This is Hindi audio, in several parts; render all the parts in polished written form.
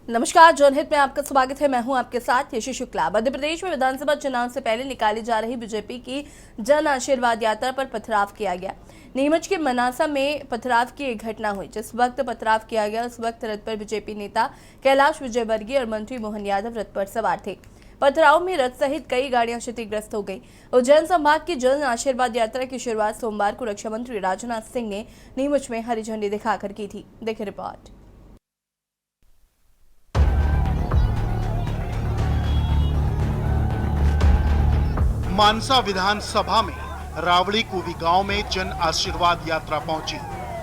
नमस्कार, जनहित में आपका स्वागत है। मैं हूं आपके साथ यशी शुक्ला। मध्य प्रदेश में विधानसभा चुनाव से पहले निकाली जा रही बीजेपी की जन आशीर्वाद यात्रा पर पथराव किया गया। नीमच के मनासा में पथराव की एक घटना हुई। जिस वक्त पथराव किया गया उस वक्त रथ पर बीजेपी नेता कैलाश विजयवर्गीय और मंत्री मोहन यादव रथ पर सवार थे। पथराव में रथ सहित कई गाड़ियां क्षतिग्रस्त हो गई। उज्जैन संभाग की जन आशीर्वाद यात्रा की शुरुआत सोमवार को रक्षा मंत्री राजनाथ सिंह ने नीमच में हरी झंडी दिखाकर की थी। देखिए रिपोर्ट। मानसा विधानसभा में रावड़ी कुवी गांव में जन आशीर्वाद यात्रा पहुंची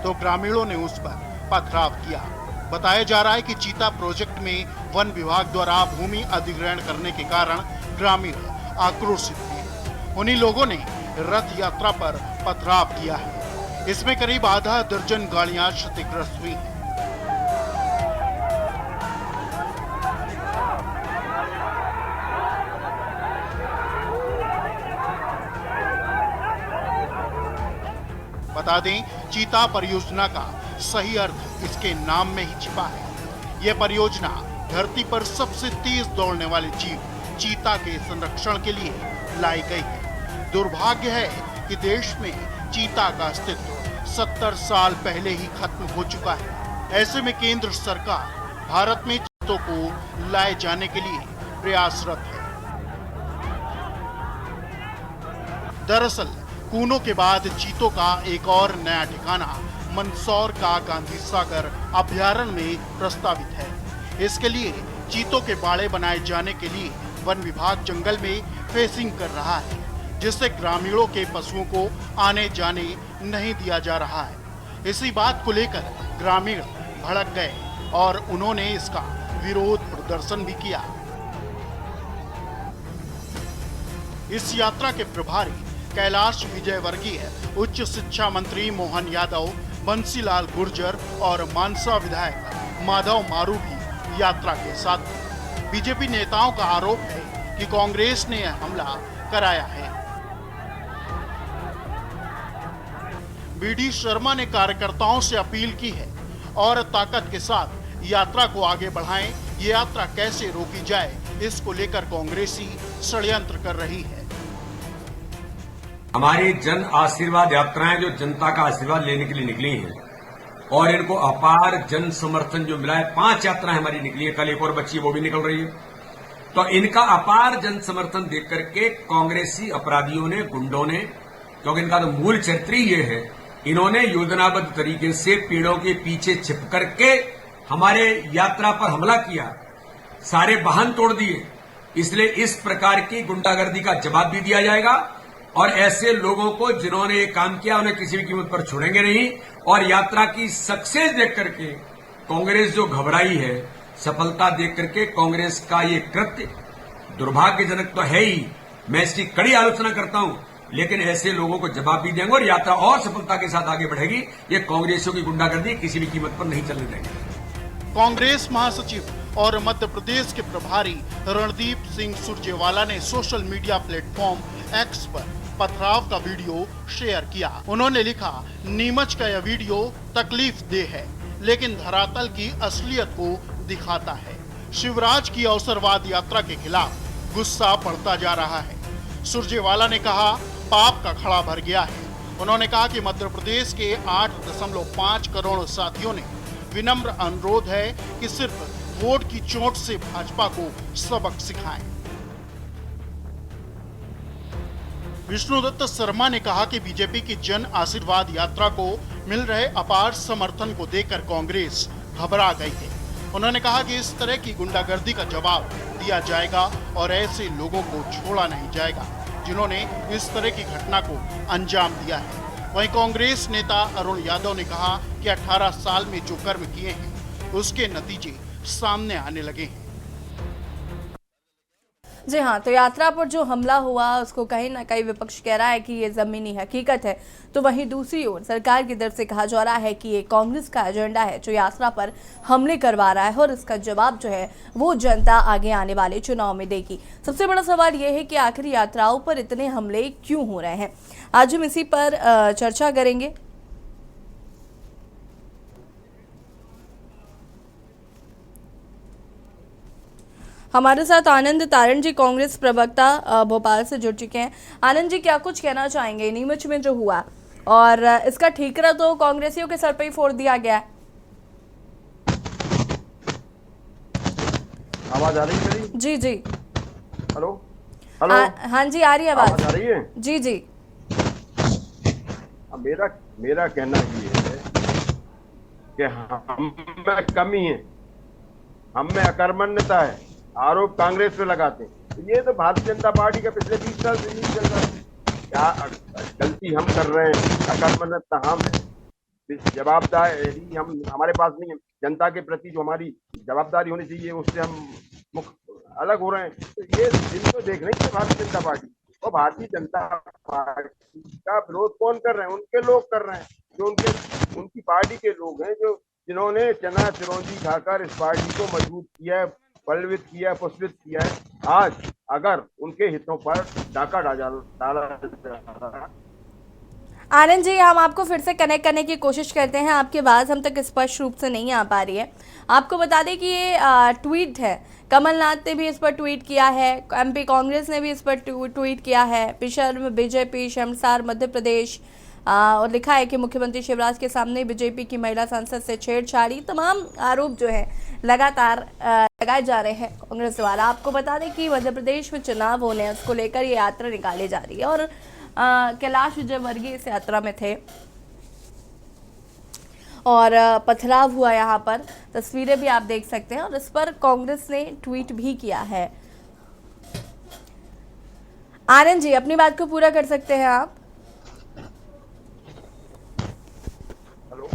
तो ग्रामीणों ने उस पर पथराव किया। बताया जा रहा है कि चीता प्रोजेक्ट में वन विभाग द्वारा भूमि अधिग्रहण करने के कारण ग्रामीण आक्रोशित थे। उन्हीं लोगों ने रथ यात्रा पर पथराव किया है। इसमें करीब आधा दर्जन गाड़ियां क्षतिग्रस्त हुई हैं। बता दें, चीता परियोजना का सही अर्थ इसके नाम में ही छिपा है। यह परियोजना धरती पर सबसे तेज दौड़ने वाले जीव चीता के संरक्षण के लिए लाई गई है। दुर्भाग्य है कि देश में चीता का अस्तित्व 70 साल पहले ही खत्म हो चुका है। ऐसे में केंद्र सरकार भारत में चीतों को लाए जाने के लिए प्रयासरत है। दरअसल कूनो के बाद चीतों का एक और नया ठिकाना मंदसौर का गांधी सागर अभयारण्य में प्रस्तावित है। इसके लिए चीतों के बाड़े बनाए जाने के लिए वन विभाग जंगल में फेंसिंग कर रहा है, जिससे ग्रामीणों के पशुओं को आने जाने नहीं दिया जा रहा है। इसी बात को लेकर ग्रामीण भड़क गए और उन्होंने इसका विरोध प्रदर्शन भी किया। इस यात्रा के प्रभारी कैलाश विजयवर्गीय, उच्च शिक्षा मंत्री मोहन यादव, बंसीलाल गुर्जर और मानसा विधायक माधव मारू भी यात्रा के साथ थे। बीजेपी नेताओं का आरोप है कि कांग्रेस ने यह हमला कराया है। बीडी शर्मा ने कार्यकर्ताओं से अपील की है और ताकत के साथ यात्रा को आगे बढ़ाएं। ये यात्रा कैसे रोकी जाए, इसको लेकर कांग्रेसी षड्यंत्र कर रही है। हमारी जन आशीर्वाद यात्राएं जो जनता का आशीर्वाद लेने के लिए निकली हैं और इनको अपार जन समर्थन जो मिला है। 5 यात्राएं हमारी निकली है, कल एक और बच्ची वो भी निकल रही है। तो इनका अपार जन समर्थन देख करके कांग्रेसी अपराधियों ने, गुंडों ने, क्योंकि इनका तो मूल चरित्र ही ये है, इन्होंने योजनाबद्ध तरीके से पेड़ों के पीछे छिप करके हमारे यात्रा पर हमला किया, सारे वाहन तोड़ दिए। इसलिए इस प्रकार की गुंडागर्दी का जवाब भी दिया जाएगा और ऐसे लोगों को जिन्होंने ये काम किया उन्हें किसी भी कीमत पर छोड़ेंगे नहीं। और यात्रा की सक्सेस देख करके कांग्रेस जो घबराई है, सफलता देख करके कांग्रेस का ये कृत्य दुर्भाग्यजनक तो है ही, मैं इसकी कड़ी आलोचना करता हूं, लेकिन ऐसे लोगों को जवाब भी देंगे और यात्रा और सफलता के साथ आगे बढ़ेगी। ये कांग्रेसियों की गुंडागर्दी किसी भी कीमत पर नहीं चलने देंगे। कांग्रेस महासचिव और मध्य प्रदेश के प्रभारी रणदीप सिंह सुरजेवाला ने सोशल मीडिया प्लेटफॉर्म एक्स पर पथराव का वीडियो शेयर किया। उन्होंने लिखा, नीमच का यह वीडियो तकलीफ देह है, लेकिन धरातल की असलियत को दिखाता है। शिवराज की अवसरवाद यात्रा के खिलाफ गुस्सा बढ़ता जा रहा है। सुरजेवाला ने कहा, पाप का खड़ा भर गया है। उन्होंने कहा कि मध्य प्रदेश के 8.5 करोड़ साथियों ने विनम्र अनुरोध है कि सिर्फ वोट की चोट से भाजपा को सबक सिखाएं। विष्णुदत्त शर्मा ने कहा कि बीजेपी की जन आशीर्वाद यात्रा को मिल रहे अपार समर्थन को देखकर कांग्रेस घबरा गई है। उन्होंने कहा कि इस तरह की गुंडागर्दी का जवाब दिया जाएगा और ऐसे लोगों को छोड़ा नहीं जाएगा जिन्होंने इस तरह की घटना को अंजाम दिया है। वहीं कांग्रेस नेता अरुण यादव ने कहा कि 18 साल में जो कर्म किए हैं उसके नतीजे सामने आने लगे हैं। जी हाँ, तो यात्रा पर जो हमला हुआ उसको कहीं ना कहीं विपक्ष कह रहा है कि ये जमीनी हकीकत है, तो वहीं दूसरी ओर सरकार की तरफ से कहा जा रहा है कि ये कांग्रेस का एजेंडा है जो यात्रा पर हमले करवा रहा है और इसका जवाब जो है वो जनता आगे आने वाले चुनाव में देगी। सबसे बड़ा सवाल ये है कि आखिर यात्राओं पर इतने हमले क्यों हो रहे हैं। आज हम इसी पर चर्चा करेंगे। हमारे साथ आनंद तारण जी, कांग्रेस प्रवक्ता भोपाल से जुड़ चुके हैं। आनंद जी, क्या कुछ कहना चाहेंगे नीमच में जो हुआ, और इसका ठीकरा तो कांग्रेसियों के सर पे ही फोड़ दिया गया है। आवाज आ रही है मेरी? जी जी। Hello hello. हाँ जी, आ रही है आवाज। आवाज आ रही है? जी जी। अब मेरा कहना ये है कि हम में कमी है, हम में अकर्मण्यता है, आरोप कांग्रेस पे लगाते हैं। ये तो भारतीय जनता पार्टी का पिछले 20 साल से नहीं चल रहा है। क्या गलती हम कर रहे हैं, अकर्मण्यता हम है, जवाबदारी हम हमारे पास नहीं है। जनता के प्रति जो हमारी जवाबदारी होनी चाहिए उससे हम अलग हो रहे हैं। तो ये जिनको देख रहे हैं भारतीय जनता पार्टी, और भारतीय जनता पार्टी का विरोध कौन कर रहे हैं? उनके लोग कर रहे हैं जो उनकी पार्टी के लोग हैं, जो जिन्होंने चना चिरौंजी खाकर इस पार्टी को मजबूत किया है, बलवित किया है, पुष्पित किया है। आज अगर उनके हितों पर डाका डाला। आनंद जी, हम आपको फिर से कनेक्ट करने की कोशिश करते हैं, आपकी आवाज़ हम तक स्पष्ट रूप से नहीं आ पा रही है। आपको बता दें कि ये ट्वीट है, कमलनाथ ने भी इस पर ट्वीट किया है, एमपी कांग्रेस ने भी इस पर ट्वीट किया है, विशर्म बीजेपी शर्मसार मध्य प्रदेश, और लिखा है कि मुख्यमंत्री शिवराज के सामने बीजेपी की महिला सांसद से छेड़छाड़ी। तमाम आरोप जो है लगातार लगाए जा रहे हैं कांग्रेस द्वारा। आपको बता दें कि मध्य प्रदेश में चुनाव होने हैं, उसको लेकर ये यात्रा निकाली जा रही है, और कैलाश विजयवर्गीय इस यात्रा में थे और पथराव हुआ। यहाँ पर तस्वीरें भी आप देख सकते हैं, और इस पर कांग्रेस ने ट्वीट भी किया है। आनंद जी, अपनी बात को पूरा कर सकते हैं आप? हेलो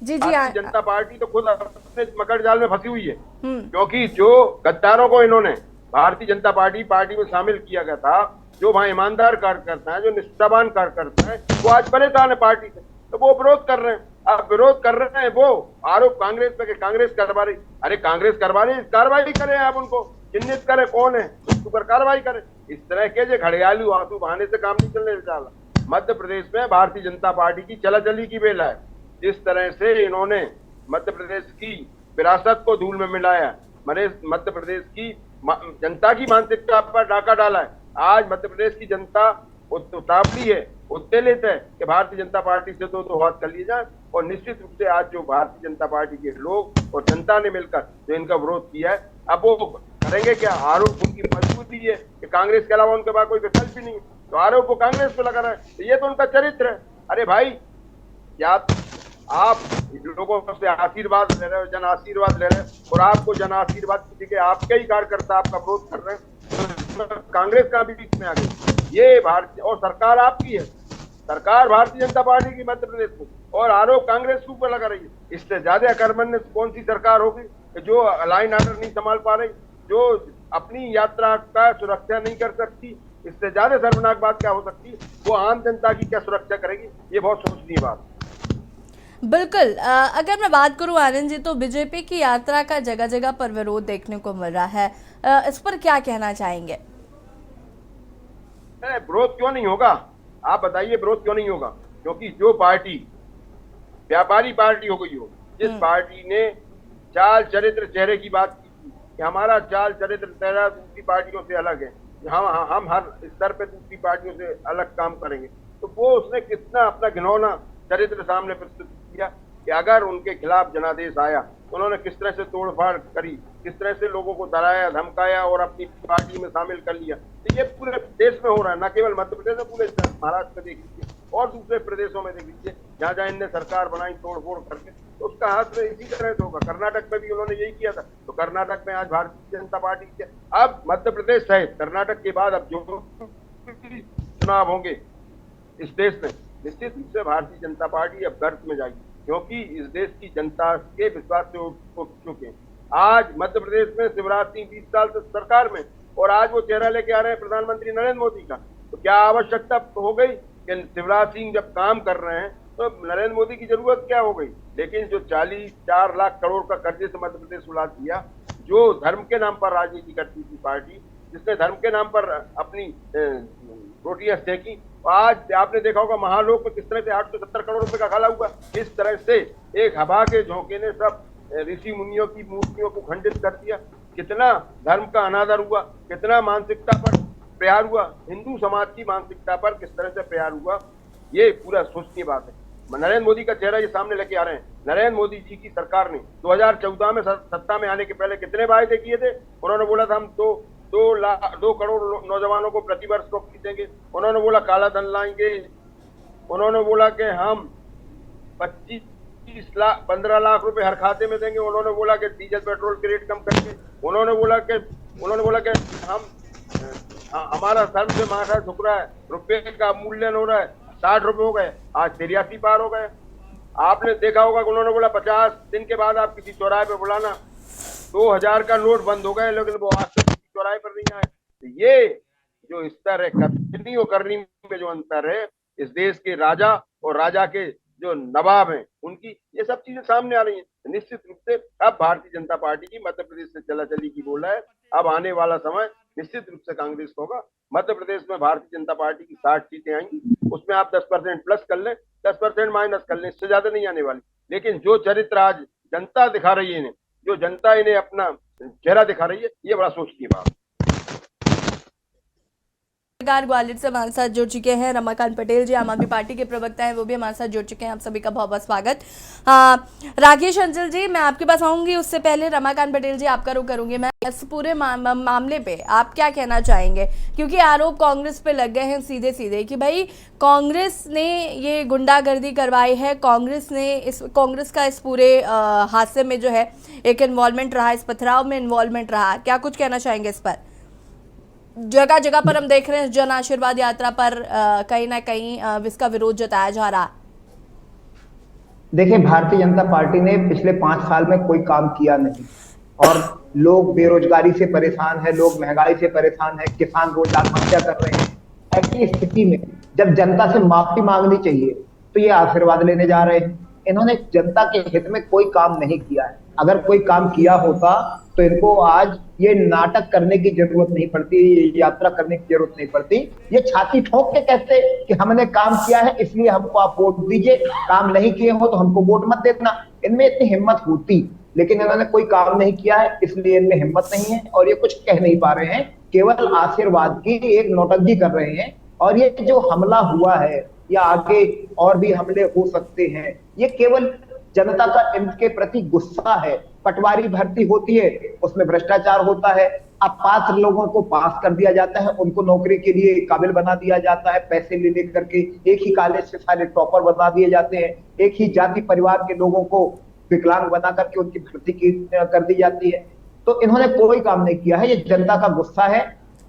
जी जी। भारतीय जनता पार्टी तो खुद अपने मकर जाल में फंसी हुई है, क्योंकि जो गद्दारों को इन्होंने भारतीय जनता पार्टी में शामिल किया गया था, जो वहां ईमानदार कार्यकर्ता है, जो निष्ठावान कार्यकर्ता है, वो आज परेशान है पार्टी से, तो वो विरोध कर रहे हैं। अब विरोध कर रहे हैं, वो आरोप कांग्रेस पे कि कांग्रेस करवा रही। अरे कांग्रेस करवा रही, कार्रवाई करें, आप उनको चिन्हित करें कौन है, उसके ऊपर कार्रवाई करें। इस तरह के जो घड़ियालू आंसू बहाने से काम नहीं चलने वाला। मध्य प्रदेश में भारतीय जनता पार्टी की चला-चली की बेला है। जिस तरह से इन्होंने मध्य प्रदेश की विरासत को धूल में मिलाया, मध्य प्रदेश की जनता की मानसिकता पर डाका डाला है। आज मध्य प्रदेश की जनता उतावली है, उत्तेजित है कि भारतीय जनता पार्टी से तो हाथ कर लिए जाए, और निश्चित रूप से आज जो भारतीय जनता पार्टी के लोग और जनता ने मिलकर जो इनका विरोध किया है, अब वो करेंगे क्या? आरोप उनकी मजबूती है कि कांग्रेस के अलावा उनके पास कोई विकल्प ही नहीं, तो आरोप वो कांग्रेस पे लगा रहा है। तो ये तो उनका चरित्र है। अरे भाई, क्या आप लोगों से आशीर्वाद ले रहे हो, जन आशीर्वाद ले रहे हो, और आपको जन आशीर्वाद किसी के आपके ही कार्यकर्ता आपका विरोध कर रहे हैं, तो कांग्रेस का भी बीच में आ गई। ये भारतीय, और सरकार आपकी है, सरकार भारतीय जनता पार्टी की मध्य प्रदेश में, और आरोप कांग्रेस के ऊपर लगा रही है। इससे ज्यादा अकर्मण्य कौन सी सरकार होगी जो लाइन ऑर्डर नहीं संभाल पा रही, जो अपनी यात्रा का सुरक्षा नहीं कर सकती? इससे ज्यादा शर्मनाक बात क्या हो सकती है? वो आम जनता की क्या सुरक्षा करेगी? ये बहुत सोचनीय बात। बिल्कुल। अगर मैं बात करूं आनंद जी, तो बीजेपी की यात्रा का जगह जगह पर विरोध देखने को मिल रहा है, इस पर क्या कहना चाहेंगे? विरोध क्यों नहीं होगा? आप बताइए, विरोध क्यों नहीं होगा? क्योंकि जो पार्टी व्यापारी पार्टी हो गई हो, जिस पार्टी ने चाल चरित्र चेहरे की बात की थी कि हमारा चाल चरित्र चेहरा दूसरी पार्टियों से अलग है, हम हर स्तर पे दूसरी पार्टियों से अलग काम करेंगे, तो वो उसने कितना अपना घिनौना चरित्र सामने प्रस्तुत किया कि अगर उनके खिलाफ जनादेश आया तो उन्होंने किस तरह से तोड़फाड़ करी, किस तरह से लोगों को डराया, धमकाया और अपनी पार्टी में शामिल कर लिया। तो ये पूरे देश में हो रहा है, न केवल मध्य प्रदेश में, पूरे महाराष्ट्र में देख लीजिए और दूसरे प्रदेशों में देख लीजिए, जहाँ जहाँ इनने सरकार बनाई तोड़फोड़ करके, तो उसका हाथ में इसी तरह से होगा। कर्नाटक में भी उन्होंने यही किया था, तो कर्नाटक में आज भारतीय जनता पार्टी के, अब मध्य प्रदेश सहित कर्नाटक के बाद अब जो चुनाव होंगे इस देश में, निश्चित रूप से भारतीय जनता पार्टी अब गर्त में जाएगी, क्योंकि इस देश की जनता के विश्वास से उठ चुके हैं। आज मध्य प्रदेश में शिवराज सिंह 20 साल से सरकार में, और आज वो चेहरा लेके आ रहे हैं प्रधानमंत्री नरेंद्र मोदी का, तो क्या आवश्यकता हो गई कि शिवराज सिंह जब काम कर रहे हैं तो नरेंद्र मोदी की जरूरत क्या हो गई? लेकिन जो 44 लाख करोड़ का कर्जे से मध्य प्रदेश उड़ा दिया, जो धर्म के नाम पर राजनीति करती थी पार्टी, जिसने धर्म के नाम पर अपनी रोटियां सेकी, आज आपने देखा होगा महालोक में किस तरह से 870 करोड़ रुपए का खाला हुआ। इस तरह से एक हवा के झोंके ने सब ऋषि मुनियों की मूर्तियों को खंडित कर दिया। कितना धर्म का अनादर हुआ, कितना मानसिकता पर प्रहार हुआ, हिंदू समाज की मानसिकता पर किस तरह से प्रहार हुआ, ये पूरा सोचनीय बात है। नरेंद्र मोदी का चेहरा ये सामने लेके आ रहे हैं। नरेंद्र मोदी जी की सरकार ने 2014 में सत्ता में आने के पहले कितने वायदे किए थे? उन्होंने बोला था हम 2 करोड़ नौजवानों को प्रतिवर्ष नौकरी देंगे। उन्होंने बोला काला धन लाएंगे। उन्होंने बोला कि हम 15 लाख रुपए हर खाते में देंगे। उन्होंने बोला कि डीजल पेट्रोल के रेट कम करके। उन्होंने बोला कि हमारा धर्म से माथा झुक रहा है, रुपये का मूल्यन हो रहा है, 60 रुपए हो गए, आज 83 पार हो गए। आपने देखा होगा कि उन्होंने बोला 50 दिन के बाद आप किसी चौराहे पे बुलाना। 2000 का नोट बंद हो गए, लेकिन वो आज तक किसी चौराहे पर नहीं आए। तो ये जो स्तर है, करनी और करनी में जो अंतर है, इस देश के राजा और राजा के जो नवाब हैं उनकी, ये सब चीजें सामने आ रही हैं। निश्चित रूप से अब भारतीय जनता पार्टी की मध्य प्रदेश से चली की बोला है। अब आने वाला समय निश्चित रूप से कांग्रेस का होगा। मध्य प्रदेश में भारतीय जनता पार्टी की 60 सीटें आएंगी, उसमें आप 10% प्लस कर लें, 10% माइनस कर लें, इससे ज्यादा नहीं आने वाली। लेकिन जो चरित्र आज जनता दिखा रही है इन्हें, जो जनता इन्हें अपना चेहरा दिखा रही है, ये बड़ा सोच की बात है। ग्वालियर से हमारे साथ जुड़ चुके हैं रमाकांत पटेल जी, आम आदमी पार्टी के प्रवक्ता हैं, वो भी हमारे साथ जुड़ चुके हैं। आप सभी का बहुत बहुत स्वागत। राकेश अंचल जी, मैं आपके पास आऊंगी, उससे पहले रमाकांत पटेल जी आपका रुख करूंगी। मैं इस पूरे मामले पे आप क्या कहना चाहेंगे, क्योंकि आरोप कांग्रेस पे लग गए हैं सीधे सीधे कि भाई कांग्रेस ने ये गुंडागर्दी करवाई है, कांग्रेस का इस पूरे हादसे में जो है एक इन्वॉल्वमेंट रहा, इस पथराव में इन्वॉल्वमेंट रहा। क्या कुछ कहना चाहेंगे इस पर? जगह जगह पर हम देख रहे हैं जन आशीर्वाद यात्रा पर कहीं ना कहीं इसका विरोध जताया जा रहा। देखिए, भारतीय जनता पार्टी ने पिछले 5 साल में कोई काम किया नहीं और लोग बेरोजगारी से परेशान है, लोग महंगाई से परेशान है, किसान रोज आत्महत्या कर रहे हैं। ऐसी स्थिति में जब जनता से माफी मांगनी चाहिए तो ये आशीर्वाद लेने जा रहे हैं। इन्होंने जनता के हित में कोई काम नहीं किया है। अगर कोई काम किया होता तो इनको आज ये नाटक करने की जरूरत नहीं पड़ती, ये यात्रा करने की जरूरत नहीं पड़ती। ये छाती ठोक के कहते कि हमने काम किया है इसलिए हमको आप वोट दीजिए, काम नहीं किए हो तो हमको वोट मत देना। इनमें इतनी हिम्मत होती, लेकिन इन्होंने कोई काम नहीं किया है इसलिए इनमें हिम्मत नहीं है और ये कुछ कह नहीं पा रहे हैं, केवल आशीर्वाद की एक नौटंकी कर रहे हैं। और ये जो हमला हुआ है या आगे और भी हमले हो सकते हैं, ये केवल जनता का इनके प्रति गुस्सा है। पटवारी भर्ती होती है, उसमें भ्रष्टाचार होता है, अपात्र लोगों को पास कर दिया जाता है, उनको नौकरी के लिए काबिल बना दिया जाता है, पैसे ले लेकर के एक ही कॉलेज से सारे टॉपर बना दिए जाते हैं, एक ही जाति परिवार के लोगों को विकलांग बना करके उनकी भर्ती कर दी जाती है। तो इन्होंने कोई काम नहीं किया है, ये जनता का गुस्सा है।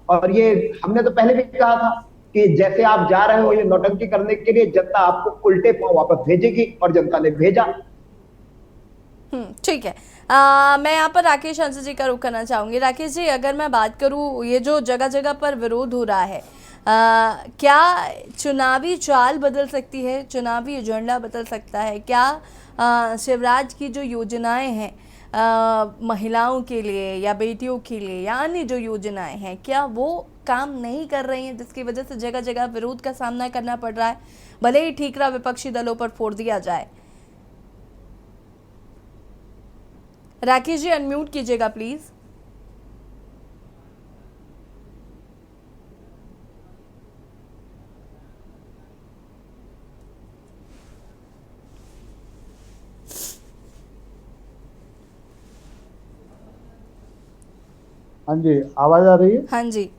और ये हमने तो पहले भी कहा था कि जैसे आप जा रहे हो ये नौटंकी करने के लिए, जनता आपको उल्टे पांव वापस भेजेगी और जनता ने भेजा। ठीक है। मैं यहाँ पर राकेश अंचल जी का रुख करना चाहूंगी। राकेश जी, अगर मैं बात करूँ, ये जो जगह जगह पर विरोध हो रहा है, क्या चुनावी चाल बदल सकती है, चुनावी एजेंडा बदल सकता है? क्या शिवराज की जो योजनाएं हैं महिलाओं के लिए या बेटियों के लिए या अन्य जो योजनाएं हैं, क्या वो काम नहीं कर रही हैं, जिसकी वजह से जगह जगह विरोध का सामना करना पड़ रहा है, भले ही ठीकरा विपक्षी दलों पर फोड़ दिया जाए? राकेश जी, अनम्यूट कीजिएगा प्लीज। हाँ जी, आवाज आ रही है? हाँ जी।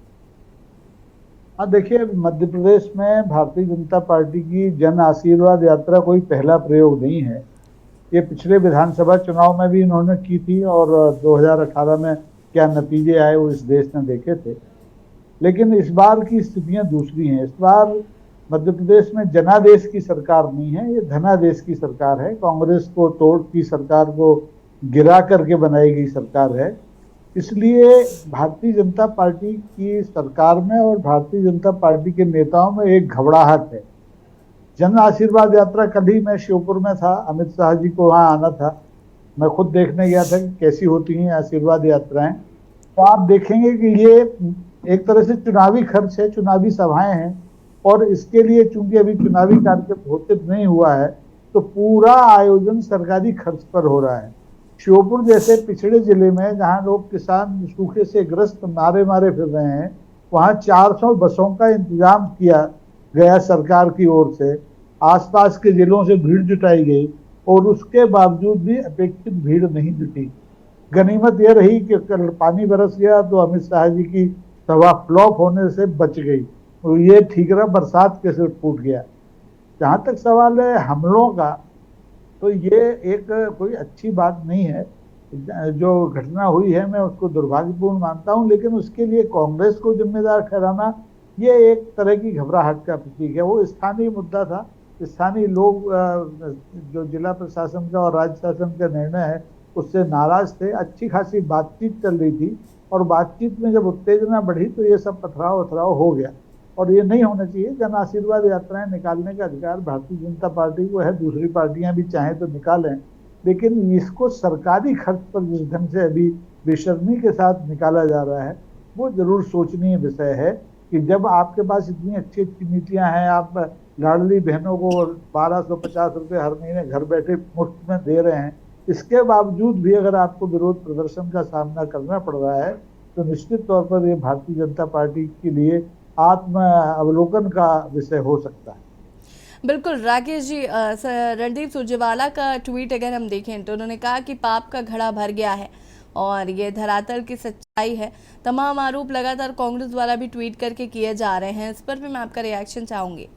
हाँ, देखिए, मध्य प्रदेश में भारतीय जनता पार्टी की जन आशीर्वाद यात्रा कोई पहला प्रयोग नहीं है। ये पिछले विधानसभा चुनाव में भी इन्होंने की थी और 2018 में क्या नतीजे आए वो इस देश ने देखे थे। लेकिन इस बार की स्थितियां दूसरी हैं। इस बार मध्य प्रदेश में जनादेश की सरकार नहीं है, ये धनादेश की सरकार है। कांग्रेस को तोड़ की सरकार को गिरा करके बनाई गई सरकार है। इसलिए भारतीय जनता पार्टी की सरकार में और भारतीय जनता पार्टी के नेताओं में एक घबराहट है। जन आशीर्वाद यात्रा, कल ही मैं श्योपुर में था, अमित शाह जी को वहाँ आना था, मैं खुद देखने गया था कि कैसी होती हैं आशीर्वाद यात्राएं। तो आप देखेंगे कि ये एक तरह से चुनावी खर्च है, चुनावी सभाएं हैं और इसके लिए चूंकि अभी चुनावी कार्यक्रम घोषित नहीं हुआ है तो पूरा आयोजन सरकारी खर्च पर हो रहा है। श्योपुर जैसे पिछड़े जिले में जहां लोग किसान सूखे से ग्रस्त मारे मारे फिर रहे हैं, वहां 400 बसों का इंतजाम किया गया सरकार की ओर से, आसपास के जिलों से भीड़ जुटाई गई और उसके बावजूद भी अपेक्षित भीड़ नहीं जुटी। गनीमत यह रही कि कल पानी बरस गया तो अमित शाह जी की सभा फ्लॉप होने से बच गई, तो ये ठीक रहा, बरसात के सिर फूट गया। जहां तक सवाल है हमलों का, तो ये एक कोई अच्छी बात नहीं है। जो घटना हुई है मैं उसको दुर्भाग्यपूर्ण मानता हूं, लेकिन उसके लिए कांग्रेस को जिम्मेदार ठहराना ये एक तरह की घबराहट का प्रतीक है। वो स्थानीय मुद्दा था, स्थानीय लोग जो जिला प्रशासन का और राज्य शासन का निर्णय है उससे नाराज थे। अच्छी खासी बातचीत चल रही थी और बातचीत में जब उत्तेजना बढ़ी तो ये सब पथराव वथराव हो गया, और ये नहीं होना चाहिए। जन आशीर्वाद यात्राएं निकालने का अधिकार भारतीय जनता पार्टी को है, दूसरी पार्टियां भी चाहें तो निकालें, लेकिन इसको सरकारी खर्च पर जिस ढंग से अभी बेशर्मी के साथ निकाला जा रहा है वो जरूर सोचनीय विषय है कि जब आपके पास इतनी अच्छी अच्छी नीतियां हैं, आप लाडली बहनों को 1250 रुपये हर महीने घर बैठे मुफ्त में दे रहे हैं, इसके बावजूद भी अगर आपको विरोध प्रदर्शन का सामना करना पड़ रहा है तो निश्चित तौर पर ये भारतीय जनता पार्टी के लिए आत्म अवलोकन का विषय हो सकता है। बिल्कुल राकेश जी, रणदीप सुरजेवाला का ट्वीट अगर हम देखें तो उन्होंने कहा कि पाप का घड़ा भर गया है और ये धरातल की सच्चाई है। तमाम आरोप लगातार कांग्रेस द्वारा भी ट्वीट करके किए जा रहे हैं, इस पर भी मैं आपका रिएक्शन चाहूंगी।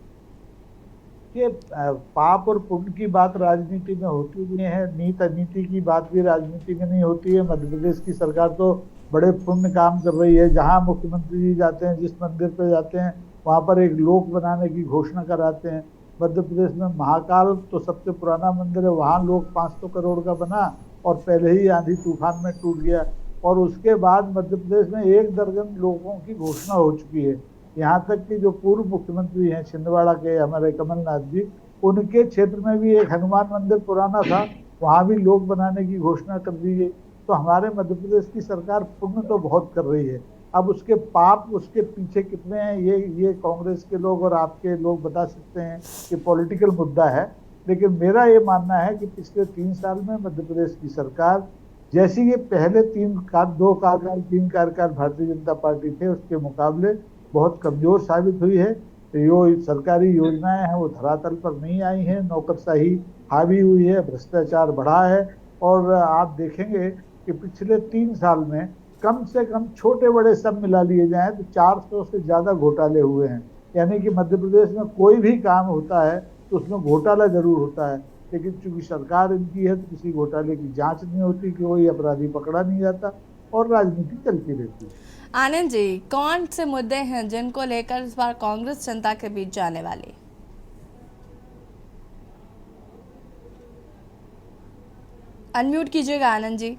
ये पाप और पुण्य की बात राजनीति में होती नहीं है, नीति अनीति की बात भी राजनीति में नहीं होती है। मध्य प्रदेश की सरकार तो बड़े पुण्य काम कर रही है। जहां मुख्यमंत्री जी जाते हैं, जिस मंदिर पे जाते हैं, वहां पर एक लोक बनाने की घोषणा कराते हैं। मध्य प्रदेश में महाकाल तो सबसे पुराना मंदिर है, वहां लोग 500 करोड़ का बना और पहले ही आंधी तूफान में टूट गया, और उसके बाद मध्य प्रदेश में 1 दर्जन लोगों की घोषणा हो चुकी है। यहाँ तक कि जो पूर्व मुख्यमंत्री हैं छिंदवाड़ा के हमारे कमलनाथ जी, उनके क्षेत्र में भी एक हनुमान मंदिर पुराना था, वहां भी लोक बनाने की घोषणा कर दी गई। तो हमारे मध्य प्रदेश की सरकार पुण्य तो बहुत कर रही है। अब उसके पाप उसके पीछे कितने हैं ये कांग्रेस के लोग और आपके लोग बता सकते हैं, कि पॉलिटिकल मुद्दा है। लेकिन मेरा ये मानना है कि पिछले 3 साल में मध्य प्रदेश की सरकार, जैसी ये पहले 3 कार्यकाल भारतीय जनता पार्टी थे उसके मुकाबले बहुत कमजोर साबित हुई है। जो सरकारी योजनाएं हैं वो धरातल पर नहीं आई हैं, नौकरशाही हावी हुई है, भ्रष्टाचार बढ़ा है। और आप देखेंगे कि पिछले 3 साल में कम से कम छोटे बड़े सब मिला लिए जाएं तो 400 से ज्यादा घोटाले हुए हैं। यानी कि मध्य प्रदेश में कोई भी काम होता है तो उसमें घोटाला जरूर होता है, लेकिन चूंकि सरकार इनकी है तो किसी घोटाले की जांच नहीं होती, कि कोई अपराधी पकड़ा नहीं जाता और राजनीति चलती रहती है। आनंद जी, कौन से मुद्दे हैं जिनको लेकर इस बार कांग्रेस जनता के बीच जाने वाली? अनम्यूट कीजिएगा आनंद जी।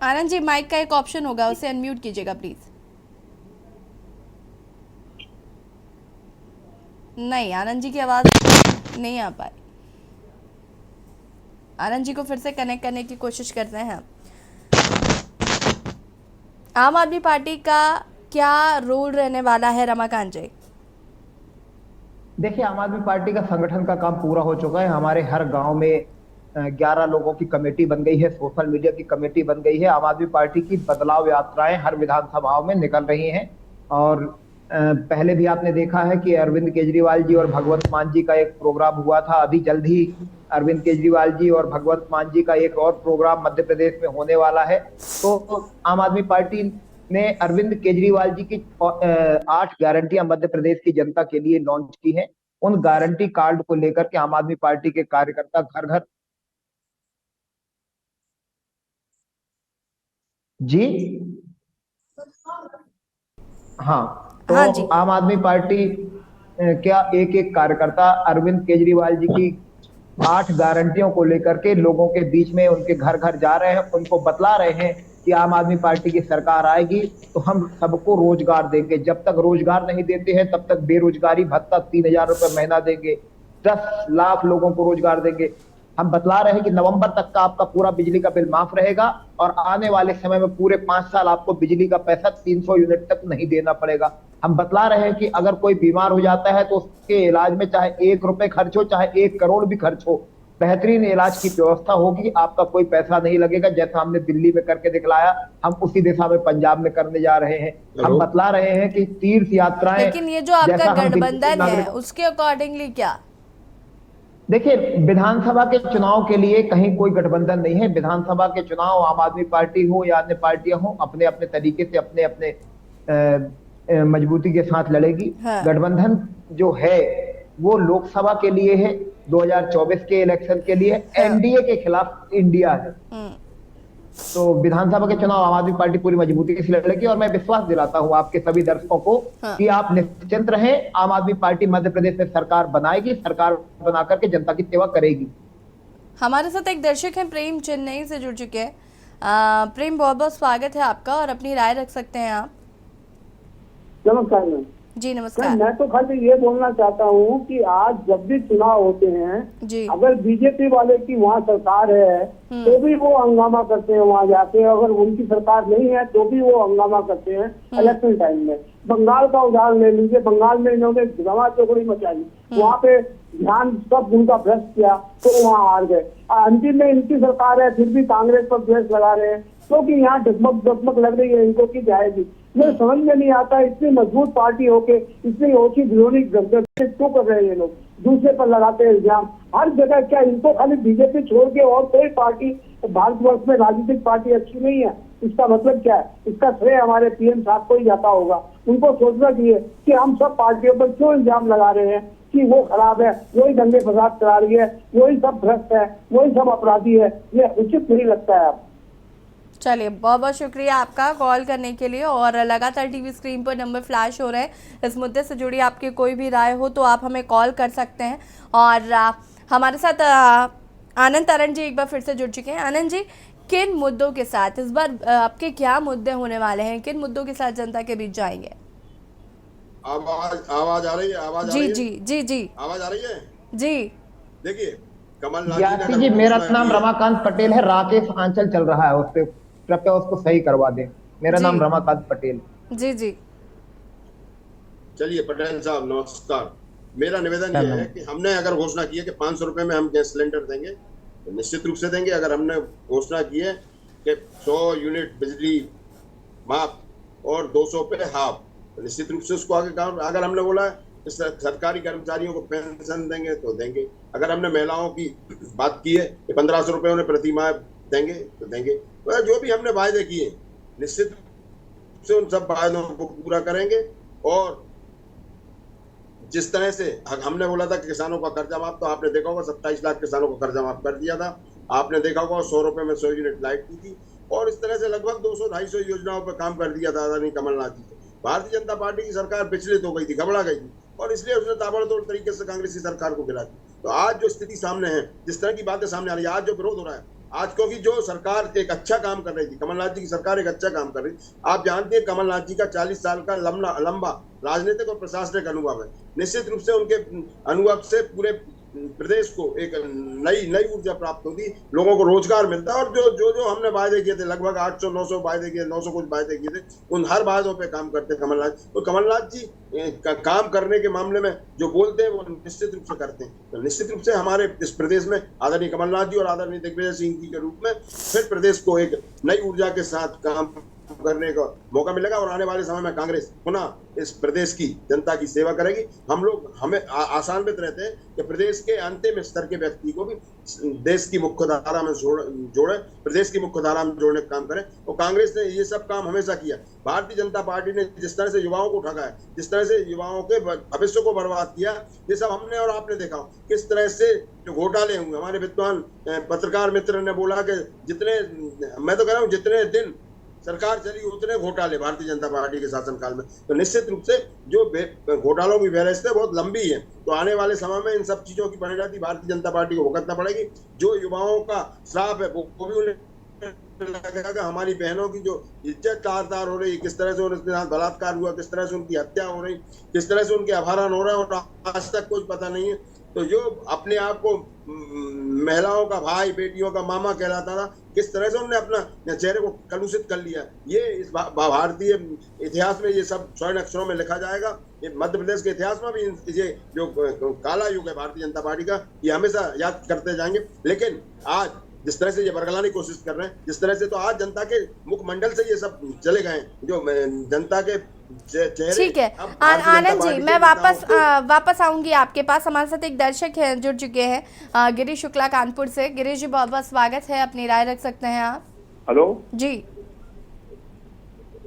आनंद जी, माइक का एक ऑप्शन होगा, उसे अनम्यूट कीजिएगा प्लीज। नहीं, आनंद जी की आवाज नहीं आ पाई। आनंद जी को फिर से कनेक्ट करने की कोशिश करते हैं। आम आदमी पार्टी का क्या रोल रहने वाला है रमाकांत जी? देखिए, आम आदमी पार्टी का संगठन का काम पूरा हो चुका है। हमारे हर गांव में 11 लोगों की कमेटी बन गई है, सोशल मीडिया की कमेटी बन गई है। आम आदमी पार्टी की बदलाव यात्राएं हर विधानसभाओं में निकल रही हैं। और पहले भी आपने देखा है कि अरविंद केजरीवाल जी और भगवंत मान जी का एक प्रोग्राम हुआ था। अभी जल्द ही अरविंद केजरीवाल जी और भगवंत मान जी का एक और प्रोग्राम मध्य प्रदेश में होने वाला है। तो आम आदमी पार्टी ने अरविंद केजरीवाल जी की 8 गारंटियां मध्य प्रदेश की जनता के लिए लॉन्च की हैं। उन गारंटी कार्ड को लेकर के आम आदमी पार्टी के कार्यकर्ता घर घर जी हाँ, तो हाँ जी। आम आदमी पार्टी क्या एक एक कार्यकर्ता अरविंद केजरीवाल जी की 8 गारंटियों को लेकर के लोगों के बीच में उनके घर घर जा रहे हैं, उनको बतला रहे हैं कि आम आदमी पार्टी की सरकार आएगी तो हम सबको रोजगार देंगे। जब तक रोजगार नहीं देते हैं तब तक बेरोजगारी भत्ता 3000 रुपए महीना देंगे, 10 लाख लोगों को रोजगार देंगे। हम बतला रहे हैं कि नवंबर तक का आपका पूरा बिजली का बिल माफ रहेगा और आने वाले समय में पूरे 5 साल आपको बिजली का पैसा 300 यूनिट तक नहीं देना पड़ेगा। हम बतला रहे हैं कि अगर कोई बीमार हो जाता है तो उसके इलाज में चाहे 1 रुपए खर्च हो, चाहे 1 करोड़ भी खर्च हो, बेहतरीन इलाज की व्यवस्था होगी, आपका कोई पैसा नहीं लगेगा। जैसा हमने दिल्ली में करके दिखलाया, हम उसी दिशा में पंजाब में करने जा रहे हैं। हम बतला रहे हैं कि तीर्थ यात्राएं, लेकिन ये जो आपका गठबंधन है उसके अकॉर्डिंगली क्या? देखिए, विधानसभा के चुनाव के लिए कहीं कोई गठबंधन नहीं है। विधानसभा के चुनाव आम आदमी पार्टी हो या अन्य पार्टियां हो, अपने अपने तरीके से अपने अपने मजबूती के साथ लड़ेगी। हाँ। गठबंधन जो है वो लोकसभा के लिए है, 2024 के इलेक्शन के लिए। हाँ। एनडीए के खिलाफ इंडिया है। तो विधानसभा के चुनाव आम आदमी पार्टी पूरी मजबूती से लड़ेगी और मैं विश्वास दिलाता हूं आपके सभी दर्शकों को हाँ। कि आप निश्चिंत रहें। आम आदमी पार्टी मध्य प्रदेश में सरकार बनाएगी, सरकार बना करके जनता की सेवा करेगी। हमारे साथ एक दर्शक हैं, प्रेम चेन्नई से जुड़ चुके हैं। प्रेम, बहुत बहुत स्वागत है आपका और अपनी राय रख सकते हैं आप। नमस्कार मैम। जी नमस्कार। मैं तो खाली ये बोलना चाहता हूँ कि आज जब भी चुनाव होते हैं, जी अगर बीजेपी वाले की वहाँ सरकार है तो भी वो हंगामा करते हैं वहाँ जाके, अगर उनकी सरकार नहीं है तो भी वो हंगामा करते हैं इलेक्शन टाइम में। बंगाल का उदाहरण ले लीजिए, बंगाल में इन्होंने धमा चौकड़ी मचाई, वहाँ पे ध्यान सब उनका भ्रष्ट किया तो वहाँ हार गए। अंतिम में इनकी सरकार है फिर भी कांग्रेस पर द्वेष लगा रहे हैं क्योंकि यहाँ डगमग लग रही है इनको की जाएगी। मुझे समझ में नहीं आता, इतनी मजबूत पार्टी होके इतनी ओछी विरोधी क्यों कर रहे हैं ये लोग, दूसरे पर लगाते हैं इल्जाम हर जगह। क्या इनको खाली बीजेपी छोड़ के और कोई पार्टी भारतवर्ष में राजनीतिक पार्टी अच्छी नहीं है? इसका मतलब क्या है? इसका श्रेय हमारे पीएम साहब को ही जाता होगा। उनको सोचना चाहिए कि हम सब पार्टियों पर क्यों इल्जाम लगा रहे हैं कि वो खराब है, वही दंगे फसाद करा रही है, वही सब भ्रष्ट है, वही सब अपराधी है। ये उचित नहीं लगता है। आप चलिए, बहुत बहुत शुक्रिया आपका कॉल करने के लिए। और लगातार टीवी स्क्रीन पर नंबर फ्लैश हो रहे हैं, इस मुद्दे से जुड़ी आपकी कोई भी राय हो तो आप हमें कॉल कर सकते हैं। और हमारे साथ आनंद तरन जी एक बार फिर से जुड़ चुके हैं। आनंद जी, किन मुद्दों के साथ इस बार आपके क्या मुद्दे होने वाले हैं, किन मुद्दों के साथ जनता के बीच जाएंगे? आवाज आ रही है? आवाज जी जी जी जी आवाज आ रही है जी। देखिए, कमलनाथ जी, मेरा नाम रमाकांत पटेल है। राकेश आंचल चल रहा है उस पे, कृपया उसको सही करवा दें। मेरा नाम रमाकांत पटेल। जी जी। चलिए पटेल साहब नमस्कार। मेरा निवेदन ये है कि हमने अगर घोषणा की है कि 500 रुपए में हम गैस सिलेंडर देंगे तो निश्चित रूप से देंगे। अगर हमने घोषणा की है कि 100 यूनिट बिजली माफ और 200 पे हाफ, तो निश्चित रूप से उसको आगे काम। अगर हमने बोला है सरकारी कर्मचारियों को पेंशन देंगे तो देंगे। अगर हमने महिलाओं की बात की है कि 1500 रुपए उन्हें प्रति माह देंगे तो देंगे। तो जो भी हमने वायदे किए निश्चित रूप से उन सब वायदों को पूरा करेंगे। और जिस तरह से हमने बोला था कि किसानों का कर्जा माफ, तो आपने देखा होगा 27 लाख किसानों को कर्जा माफ कर दिया था। आपने देखा होगा 100 रुपए में 100 यूनिट लाइट की थी। और इस तरह से लगभग 200-250 योजनाओं पर काम कर दिया था आदरणीय कमलनाथ जी ने। भारतीय जनता पार्टी की सरकार विचलित हो गई थी, घबरा गई थी और इसलिए उसने ताबड़तोड़ तरीके से कांग्रेस की सरकार को गिरा दी। तो आज जो स्थिति सामने है, जिस तरह की बातें सामने आ रही है, आज जो विरोध हो रहा है, आज क्योंकि जो सरकार एक अच्छा काम कर रही थी, कमलनाथ जी की सरकार एक अच्छा काम कर रही थी। आप जानते हैं कमलनाथ जी का 40 साल का लंबा राजनीतिक और प्रशासनिक अनुभव है। निश्चित रूप से उनके अनुभव से पूरे प्रदेश को एक नई ऊर्जा प्राप्त होती, लोगों को रोजगार मिलता है। और जो हमने वायदे किए थे, लगभग 800-900 वायदे किए, 900 कुछ वायदे किए थे, उन हर वायदों पे काम करते कमलनाथ। तो कमलनाथ जी काम करने के मामले में जो बोलते हैं वो निश्चित रूप से करते हैं। तो निश्चित रूप से हमारे इस प्रदेश में आदरणीय कमलनाथ जी और आदरणीय दिग्विजय सिंह जी के रूप में फिर प्रदेश को एक नई ऊर्जा के साथ काम करने का मौका मिलेगा। और आने वाले समय में कांग्रेस पुनः इस प्रदेश की जनता की सेवा करेगी। हमें आशान्वित रहते हैं कि प्रदेश के अंतिम स्तर के व्यक्ति को भी देश की मुख्य धारा में जोड़े, प्रदेश की मुख्य धारा में जोड़ने का काम करें। और कांग्रेस ने ये सब काम हमेशा किया। भारतीय जनता पार्टी ने जिस तरह से युवाओं को ठगा है, जिस तरह से युवाओं के भविष्य को बर्बाद किया, ये सब हमने और आपने देखा किस तरह से जो घोटाले हुए। हमारे विद्वान पत्रकार मित्र ने बोला कि जितने, मैं तो कह रहा हूँ जितने दिन सरकार चली उतने घोटाले भारतीय जनता पार्टी के शासनकाल में। तो निश्चित रूप से जो घोटालों की फहरिस्त है बहुत लंबी है। तो आने वाले समय में इन सब चीजों की परिणति भारतीय जनता पार्टी को भुगतना पड़ेगी। जो युवाओं का श्राप है वो भी उन्हें लगेगा। हमारी बहनों की जो इज्जत तार हो रही, किस तरह से उनके साथ बलात्कार हुआ, किस तरह से उनकी हत्या हो रही, किस तरह से उनके अपहरण हो रहे हैं और आज तक कुछ पता नहीं है। तो जो अपने आप को महिलाओं का भाई, बेटियों का मामा कहलाता था, किस तरह से उन्होंने अपना चेहरे को कलुषित कर लिया। ये इस भारतीय इतिहास में ये सब स्वर्ण अक्षरों में लिखा जाएगा। ये मध्य प्रदेश के इतिहास में भी ये जो काला युग है भारतीय जनता पार्टी का, ये हमेशा याद करते जाएंगे। लेकिन आज जिस तरह से ये बरगलाने की कोशिश कर रहे हैं, जिस तरह से, तो आज जनता के मुखमंडल से ये सब चले गए, जो जनता के चेहरे। ठीक है आनंद जी, मैं वापस आऊंगी आपके पास। हमारे साथ एक दर्शक हैं जुड़ चुके हैं, गिरीश शुक्ला कानपुर से। गिरीश जी बहुत बहुत स्वागत है, अपनी राय रख सकते हैं आप। हेलो जी।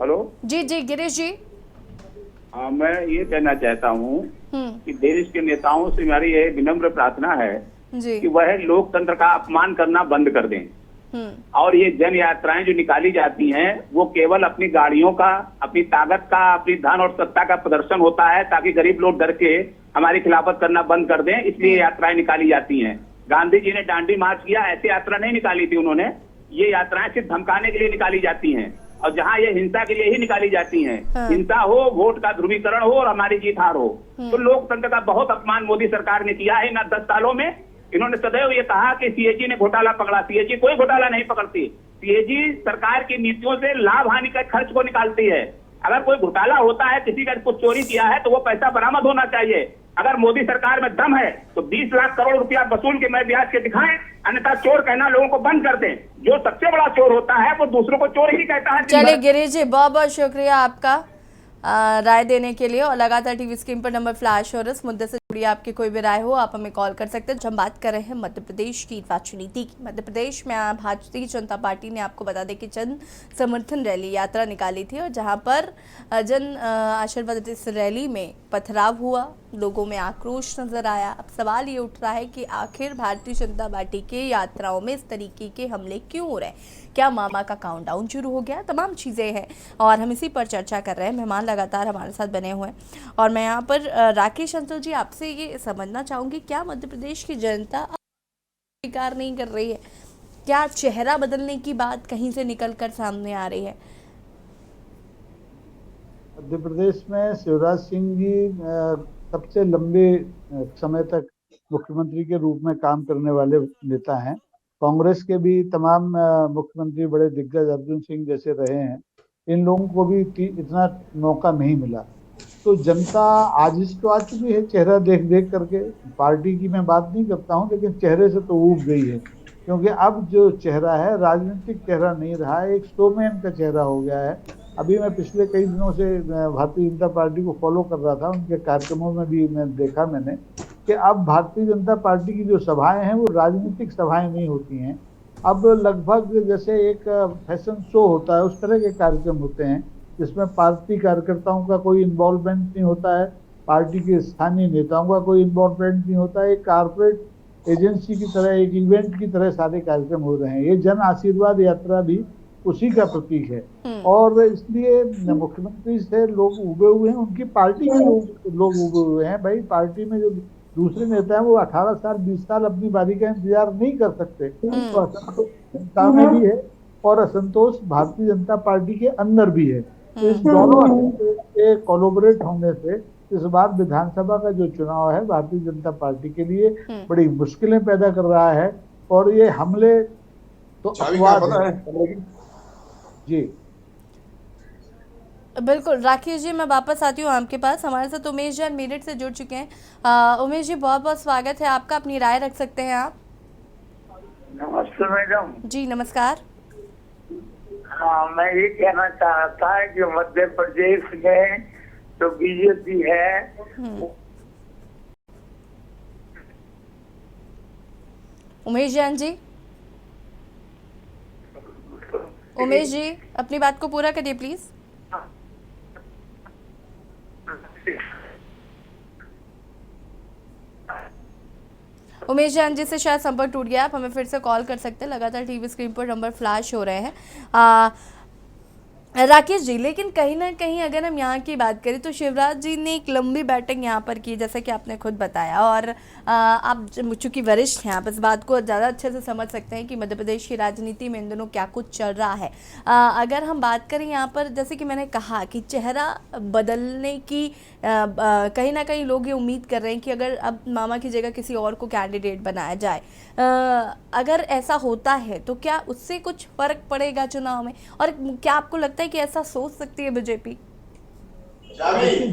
हेलो जी जी गिरीश जी। हाँ, मैं ये कहना चाहता हूँ कि देश के नेताओं से हमारी ये विनम्र प्रार्थना है जी कि वह लोकतंत्र का अपमान करना बंद कर दें। और ये जन यात्राएं जो निकाली जाती हैं वो केवल अपनी गाड़ियों का, अपनी ताकत का, अपनी धन और सत्ता का प्रदर्शन होता है, ताकि गरीब लोग डर के हमारी खिलाफत करना बंद कर दें, इसलिए यात्राएं निकाली जाती हैं। गांधी जी ने दांडी मार्च किया, ऐसी यात्रा नहीं निकाली थी उन्होंने। ये यात्राएं सिर्फ धमकाने के लिए निकाली जाती हैं, और जहाँ ये हिंसा के लिए ही निकाली जाती हैं। हिंसा हो, वोट का ध्रुवीकरण हो और हमारी जीत हार हो। तो लोकतंत्र का बहुत अपमान मोदी सरकार ने किया है इन 10 सालों में। इन्होंने सदैव ये कहा कि सीएजी ने घोटाला पकड़ा। सीएजी कोई घोटाला नहीं पकड़ती। सीएजी सरकार की नीतियों से लाभ हानि का खर्च को निकालती है। अगर कोई घोटाला होता है, किसी का कुछ चोरी किया है, तो वो पैसा बरामद होना चाहिए। अगर मोदी सरकार में दम है तो 20 लाख करोड़ रुपया वसूल के मैं ब्याज के दिखाएं, अन्यथा चोर कहना लोगों को बंद कर दें। जो सबसे बड़ा चोर होता है वो दूसरों को चोर ही कहता है। चलिए गिरीश जी, बहुत बहुत शुक्रिया आपका राय देने के लिए। और लगातार टीवी स्क्रीन पर नंबर फ्लैश हो रहा है, इस मुद्दे से जुड़ी आपकी कोई भी राय हो आप हमें कॉल कर सकते हैं। हम बात कर रहे हैं मध्य प्रदेश की राजनीति की। मध्य प्रदेश में भारतीय जनता पार्टी ने, आपको बता दें कि जन समर्थन रैली यात्रा निकाली थी, और जहां पर जन आशीर्वाद इस रैली में पथराव हुआ, लोगों में आक्रोश नजर आया। अब सवाल ये उठ रहा है कि आखिर भारतीय जनता पार्टी के यात्राओं में इस तरीके के हमले क्यों हो रहे हैं? क्या मामा का काउंटडाउन शुरू हो गया? तमाम चीज़ें हैं और हम इसी पर चर्चा कर रहे हैं। मेहमान लगातार हमारे साथ बने हुए हैं, और मैं यहाँ पर राकेश अंचल जी आपसे ये समझना चाहूँगी, क्या मध्य प्रदेश की जनता स्वीकार नहीं कर रही है? क्या चेहरा बदलने की बात कहीं से निकल कर सामने आ रही है? मध्य प्रदेश में शिवराज सिंह जी सबसे लंबे समय तक मुख्यमंत्री के रूप में काम करने वाले नेता हैं। कांग्रेस के भी तमाम मुख्यमंत्री बड़े दिग्गज अर्जुन सिंह जैसे रहे हैं, इन लोगों को भी इतना मौका नहीं मिला। तो जनता आजिज़ तो आ चुकी है चेहरा देख देख करके। पार्टी की मैं बात नहीं करता हूं, लेकिन चेहरे से तो ऊब गई है, क्योंकि अब जो चेहरा है राजनीतिक चेहरा नहीं रहा है, एक शोमैन का चेहरा हो गया है। अभी मैं पिछले कई दिनों से भारतीय जनता पार्टी को फॉलो कर रहा था, उनके कार्यक्रमों में भी देखा मैंने कि अब भारतीय जनता पार्टी की जो सभाएं हैं वो राजनीतिक सभाएं नहीं होती हैं। अब लगभग जैसे एक फैशन शो होता है उस तरह के कार्यक्रम होते हैं, जिसमें पार्टी कार्यकर्ताओं का कोई इन्वॉल्वमेंट नहीं होता है, पार्टी के स्थानीय नेताओं का कोई इन्वॉल्वमेंट नहीं होता है। एक कारपोरेट एजेंसी की तरह, एक इवेंट की तरह सारे कार्यक्रम हो रहे हैं। ये जन आशीर्वाद यात्रा भी उसी का प्रतीक है, और इसलिए मुख्यमंत्री से लोग उबे हुए हैं, उनकी पार्टी के लोग उबे हुए हैं। भाई पार्टी में जो दूसरे नेता हैं वो 18 साल 20 साल अपनी बारी का इंतजार नहीं कर सकते, तो असंतोष जनता में भी है और असंतोष भारतीय जनता पार्टी के अंदर भी है। तो इस दोनों असंतोष के कोलैबोरेट होने से इस बार विधानसभा का जो चुनाव है भारतीय जनता पार्टी के लिए बड़ी मुश्किलें पैदा कर रहा है। और ये हमले तो अपवाद है। जी बिल्कुल राकेश जी, मैं वापस आती हूँ आपके पास। हमारे साथ उमेश जैन मेरठ से जुड़ चुके हैं। उमेश जी बहुत बहुत स्वागत है आपका, अपनी राय रख सकते हैं आप। नमस्ते मैडम जी नमस्कार। हाँ, मैं ये कहना चाहता है कि मध्य प्रदेश में जो बीजेपी है उमेश जैन जी, उमेश जी अपनी बात को पूरा करिए प्लीज। उमेश जैन जी से शायद संपर्क टूट गया, आप हमें फिर से कॉल कर सकते हैं। लगातार टीवी स्क्रीन पर नंबर फ्लैश हो रहे हैं। राकेश जी, लेकिन कहीं ना कहीं अगर हम यहाँ की बात करें तो शिवराज जी ने एक लंबी बैठक यहाँ पर की, जैसा कि आपने खुद बताया, और आप चूंकि वरिष्ठ हैं, आप इस बात को ज़्यादा अच्छे से समझ सकते हैं कि मध्य प्रदेश की राजनीति में इन दिनों क्या कुछ चल रहा है। अगर हम बात करें यहाँ पर, जैसे कि मैंने कहा कि चेहरा बदलने की कहीं ना कहीं लोग ये उम्मीद कर रहे हैं कि अगर अब मामा की जगह किसी और को कैंडिडेट बनाया जाए, अगर ऐसा होता है तो क्या उससे कुछ फर्क पड़ेगा चुनाव में, और क्या आपको लगता है कि ऐसा सोच सकती है बीजेपी?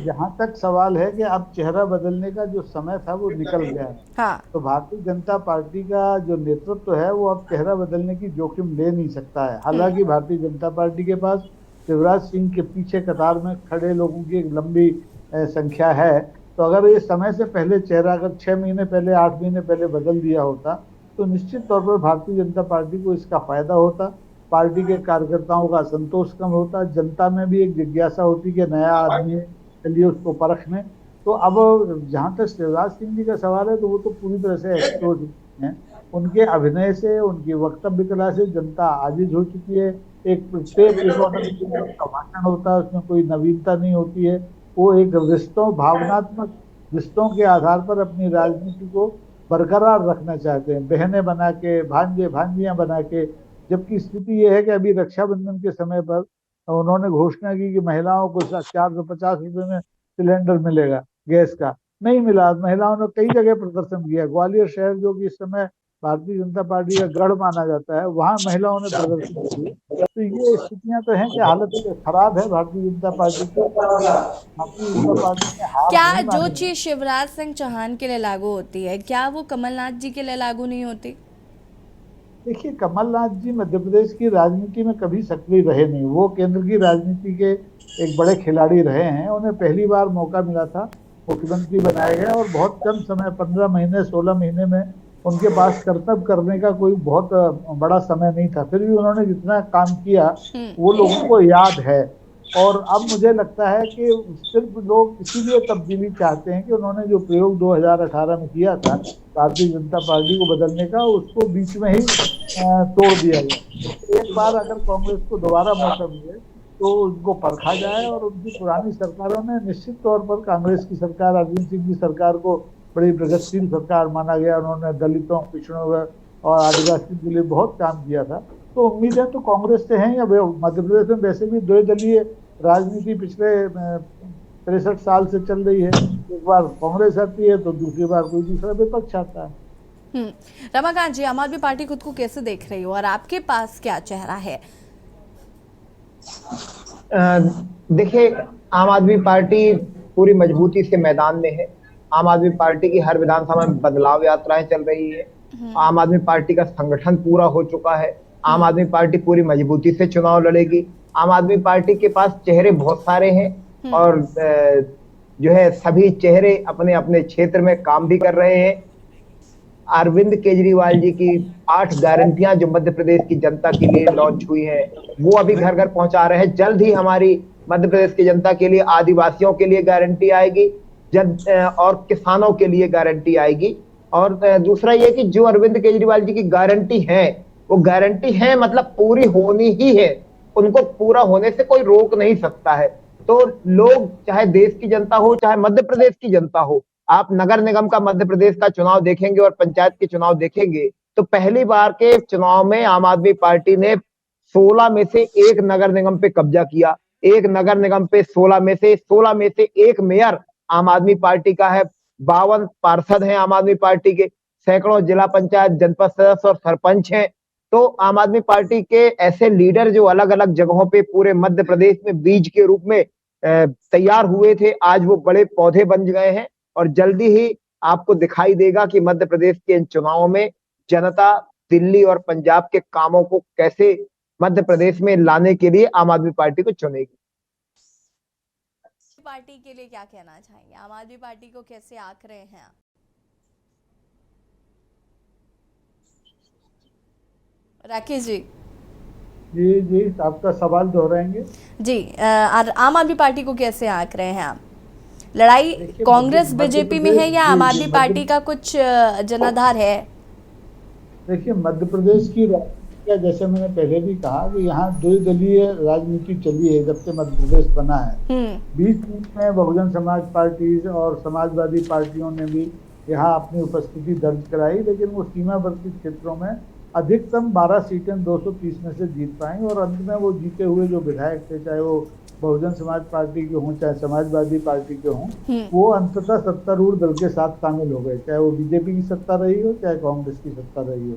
जहां तक सवाल है कि अब चेहरा बदलने का जो समय था वो निकल गया है। हाँ। तो भारतीय जनता पार्टी का जो नेतृत्व है वो अब चेहरा बदलने की जोखिम ले नहीं सकता है। हालांकि भारतीय जनता पार्टी के पास शिवराज सिंह के पीछे कतार में खड़े लोगों की एक लंबी संख्या है, तो अगर ये समय से पहले चेहरा अगर 6 महीने पहले 8 महीने पहले बदल दिया होता तो निश्चित तौर पर भारतीय जनता पार्टी को इसका फायदा होता, पार्टी के कार्यकर्ताओं का असंतोष कम होता, जनता में भी एक जिज्ञासा होती कि नया आदमी चलिए उसको परखने। तो अब जहाँ तक शिवराज सिंह जी का सवाल है तो वो तो पूरी तरह से एक्सपोज हैं। उनके अभिनय से, उनकी वक्तव्य कला से जनता आजिज हो चुकी है। एक प्रत्येक इकोनॉमिक का भाषण होता है, उसमें कोई नवीनता नहीं होती है। वो एक रिश्तों, भावनात्मक रिश्तों के आधार पर अपनी राजनीति को बरकरार रखना चाहते हैं, बहने बना के, भांजे भांजियां बना के। जबकि स्थिति ये है कि अभी रक्षाबंधन के समय पर उन्होंने घोषणा की कि महिलाओं को 450 रुपए में सिलेंडर मिलेगा गैस का, नहीं मिला। महिलाओं ने कई जगह प्रदर्शन किया। ग्वालियर शहर जो कि इस समय भारतीय जनता पार्टी का गढ़ माना जाता है, वहां महिलाओं ने प्रदर्शन किया। तो ये स्थितियां तो हैं कि हालत खराब है भारतीय जनता पार्टी की। भारतीय जनता पार्टी ने हार क्या नहीं जो मानी। चीज शिवराज सिंह चौहान के लिए लागू होती है, क्या वो कमलनाथ जी के लिए लागू नहीं होती? देखिए, कमलनाथ जी मध्य प्रदेश की राजनीति में कभी सक्रिय रहे नहीं। वो केंद्र की राजनीति के एक बड़े खिलाड़ी रहे हैं। उन्हें पहली बार मौका मिला था, मुख्यमंत्री बनाए गए और बहुत कम समय, 15 महीने 16 महीने में उनके पास कर्तव्य करने का कोई बहुत बड़ा समय नहीं था। फिर भी उन्होंने जितना काम किया वो लोगों को याद है। और अब मुझे लगता है कि सिर्फ लोग इसीलिए तब्दीली चाहते हैं कि उन्होंने जो प्रयोग 2018 में किया था भारतीय जनता पार्टी को बदलने का, उसको बीच में ही तोड़ दिया गया। एक बार अगर कांग्रेस को दोबारा मौका मिले तो उनको परखा जाए। और उनकी पुरानी सरकारों ने निश्चित तौर पर, कांग्रेस की सरकार, अरविंद सिंह की सरकार को बड़ी प्रगतिशील सरकार माना गया। उन्होंने दलितों, पिछड़ों और आदिवासियों के लिए बहुत काम किया था। तो उम्मीदें तो कांग्रेस से हैं। या मध्य प्रदेश में वैसे भी द्विदलीय राजनीति पिछले 63 साल से चल रही है। एक बार कांग्रेस आती है तो दूसरी बार कोई दूसरा विपक्ष आता है। रमाकांत जी, आम आदमी पार्टी खुद को कैसे देख रही हो और आपके पास क्या चेहरा है? देखिए, आम आदमी पार्टी पूरी मजबूती से मैदान में है। आम आदमी पार्टी की हर विधानसभा में बदलाव यात्राएं चल रही है। आम आदमी पार्टी का संगठन पूरा हो चुका है। आम आदमी पार्टी पूरी मजबूती से चुनाव लड़ेगी। आम आदमी पार्टी के पास चेहरे बहुत सारे हैं और जो है सभी चेहरे अपने अपने क्षेत्र में काम भी कर रहे हैं। अरविंद केजरीवाल जी की 8 गारंटियां जो मध्य प्रदेश की जनता के लिए लॉन्च हुई है, वो अभी घर घर पहुंचा रहे हैं। जल्द ही हमारी मध्य प्रदेश की जनता के लिए, आदिवासियों के लिए गारंटी आएगी, और किसानों के लिए गारंटी आएगी। और दूसरा ये कि जो अरविंद केजरीवाल जी की गारंटी है, वो गारंटी है मतलब पूरी होनी ही है। उनको पूरा होने से कोई रोक नहीं सकता है। तो लोग, चाहे देश की जनता हो, चाहे मध्य प्रदेश की जनता हो, आप नगर निगम का मध्य प्रदेश का चुनाव देखेंगे और पंचायत के चुनाव देखेंगे तो पहली बार के चुनाव में आम आदमी पार्टी ने 16 में से 1 नगर निगम पे कब्जा किया। एक नगर निगम पे 16 में से 1 मेयर आम आदमी पार्टी का है। 52 पार्षद हैं आम आदमी पार्टी के, सैकड़ों जिला पंचायत, जनपद सदस्य और सरपंच हैं। तो आम आदमी पार्टी के ऐसे लीडर जो अलग अलग जगहों पे पूरे मध्य प्रदेश में बीज के रूप में तैयार हुए थे, आज वो बड़े पौधे बन गए हैं। और जल्दी ही आपको दिखाई देगा कि मध्य प्रदेश के इन चुनावों में जनता दिल्ली और पंजाब के कामों को कैसे मध्य प्रदेश में लाने के लिए आम आदमी पार्टी को चुनेगी। पार्टी के लिए क्या कहना चाहेंगे? आम आदमी पार्टी को कैसे आंक रहे हैं आप? राकेश जी। जी, आपका सवाल दोहराएंगे? जी, आम आदमी पार्टी को कैसे आंक रहे हैं आप? लड़ाई कांग्रेस बीजेपी में है या आम आदमी पार्टी का कुछ जनाधार है? देखिए, मध्य प्रदेश की या जैसे मैंने पहले भी कहा कि यहाँ द्विदलीय राजनीति चली है जब से मध्य प्रदेश बना है। बीच में बहुजन समाज पार्टी और समाजवादी पार्टियों ने भी यहाँ अपनी उपस्थिति दर्ज कराई, लेकिन वो सीमावर्ती क्षेत्रों में अधिकतम 12 सीटें 230 में से जीत पाई और अंत में वो जीते हुए जो विधायक थे, चाहे वो बहुजन समाज पार्टी के हों चाहे समाजवादी पार्टी के हों, वो अंततः सत्तारूढ़ दल के साथ शामिल हो गए, चाहे वो बीजेपी की सत्ता रही हो चाहे कांग्रेस की सत्ता रही हो।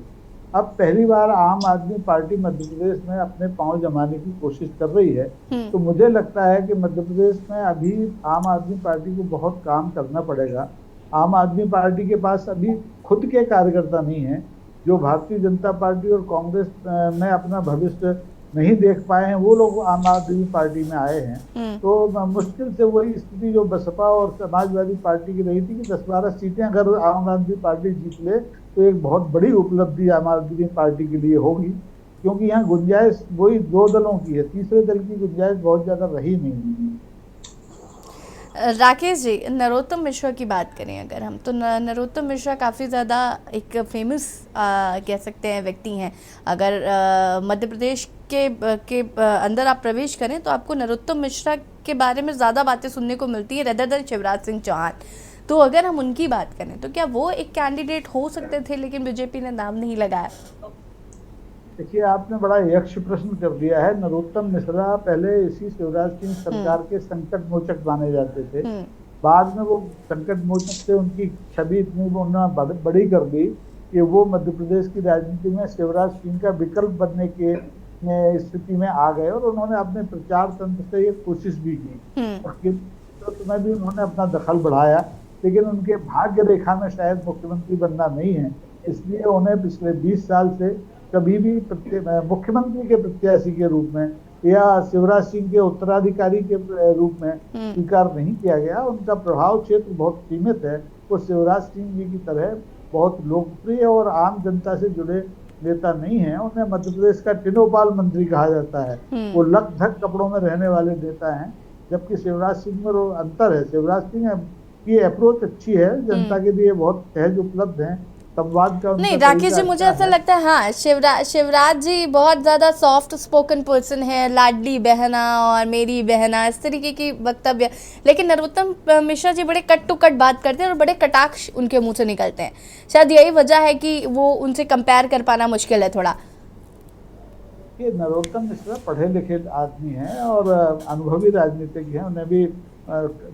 अब पहली बार आम आदमी पार्टी मध्य प्रदेश में अपने पांव जमाने की कोशिश कर रही है, तो मुझे लगता है कि मध्य प्रदेश में अभी आम आदमी पार्टी को बहुत काम करना पड़ेगा। आम आदमी पार्टी के पास अभी खुद के कार्यकर्ता नहीं है, जो भारतीय जनता पार्टी और कांग्रेस में अपना भविष्य नहीं देख पाए हैं वो लोग आम आदमी पार्टी में आए हैं। तो मुश्किल से वही स्थिति जो बसपा और समाजवादी पार्टी की रही थी कि 10-12 सीटें अगर आम आदमी पार्टी जीत ले तो एक बहुत बड़ी उपलब्धि आम आदमी पार्टी के लिए होगी, क्योंकि यहाँ गुंजाइश वही 2 दलों की है, तीसरे दल की गुंजाइश बहुत ज्यादा रही नहीं। राकेश जी, नरोत्तम मिश्रा की बात करें अगर हम, तो नरोत्तम मिश्रा काफ़ी ज़्यादा एक फेमस कह सकते हैं व्यक्ति हैं। अगर मध्य प्रदेश के अंदर आप प्रवेश करें तो आपको नरोत्तम मिश्रा के बारे में ज़्यादा बातें सुनने को मिलती है रेदर देन शिवराज सिंह चौहान। तो अगर हम उनकी बात करें तो क्या वो एक कैंडिडेट हो सकते थे, लेकिन बीजेपी ने नाम नहीं लगाया? देखिए, आपने बड़ा यक्ष प्रश्न कर दिया है। नरोत्तम मिश्रा पहले इसी शिवराज सिंह सरकार के संकट मोचक माने जाते थे, बाद में वो संकट मोचक से उनकी छवि इतनी उन्होंने बड़ी कर दी कि वो मध्य प्रदेश की राजनीति में शिवराज सिंह का विकल्प बनने के स्थिति में आ गए और उन्होंने अपने प्रचार तंत्र से ये कोशिश भी की और उसमें भी उन्होंने अपना दखल बढ़ाया, लेकिन उनके भाग्य रेखा में शायद मुख्यमंत्री बनना नहीं है, इसलिए उन्हें पिछले 20 साल से कभी भी मुख्यमंत्री के प्रत्याशी के रूप में या शिवराज सिंह के उत्तराधिकारी के रूप में स्वीकार नहीं किया गया। उनका प्रभाव क्षेत्र बहुत सीमित है, वो शिवराज सिंह जी की तरह बहुत लोकप्रिय और आम जनता से जुड़े नेता नहीं है। उन्हें मध्य प्रदेश का टिनोपाल मंत्री कहा जाता है, वो लक धक कपड़ों में रहने वाले नेता हैं, जबकि शिवराज सिंह में वो अंतर है। शिवराज सिंह की अप्रोच अच्छी है, जनता के लिए बहुत सहज उपलब्ध है, संवाद का नहीं। राकेश जी, मुझे ऐसा लगता है हाँ, शिवराज जी बहुत ज्यादा सॉफ्ट स्पोकन पर्सन है, लाडली बहना और मेरी बहना इस तरीके की वक्तव्य, लेकिन नरोत्तम मिश्रा जी बड़े कट टू कट बात करते हैं और बड़े कटाक्ष उनके मुंह से निकलते हैं। शायद यही वजह है कि वो उनसे कंपेयर कर पाना मुश्किल है थोड़ा। ये नरोत्तम मिश्रा पढ़े लिखे आदमी हैं और अनुभवी राजनीतिक हैं, उन्हें भी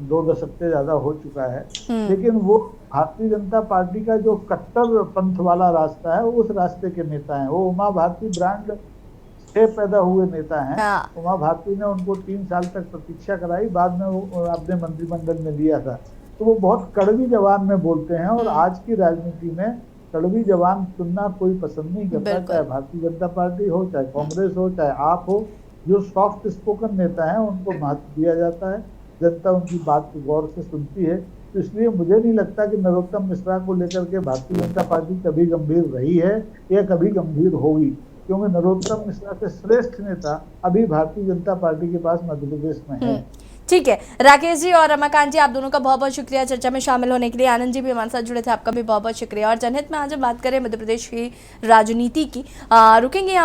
2 दशक से ज्यादा हो चुका है, लेकिन वो भारतीय जनता पार्टी का जो कट्टर पंथ वाला रास्ता है उस रास्ते के नेता हैं। वो उमा भारती ब्रांड से पैदा हुए नेता हैं। उमा भारती ने उनको 3 साल तक प्रतीक्षा कराई, बाद में वो अपने मंत्रिमंडल में लिया था। तो वो बहुत कड़वी जबान में बोलते हैं और आज की राजनीति में कड़वी जबान सुनना कोई पसंद नहीं करता, चाहे भारतीय जनता पार्टी हो चाहे कांग्रेस हो चाहे आप हो। जो सॉफ्ट स्पोकन नेता है उनको महत्व दिया जाता है, जनता उनकी बात को गौर से सुनती है। तो इसलिए मुझे नहीं लगता कि नरोत्तम मिश्रा को लेकर के भारतीय जनता पार्टी कभी गंभीर रही है या कभी गंभीर होगी, क्योंकि नरोत्तम मिश्रा से श्रेष्ठ नेता अभी भारतीय जनता पार्टी के पास मध्य प्रदेश में है। ठीक है, राकेश जी और रमाकांत जी, आप दोनों का बहुत बहुत शुक्रिया चर्चा में शामिल होने के लिए। आनंद जी भी हमारे साथ जुड़े थे, आपका भी बहुत बहुत शुक्रिया। और जनहित में आज हम बात करें मध्य प्रदेश की राजनीति की, रुकेंगे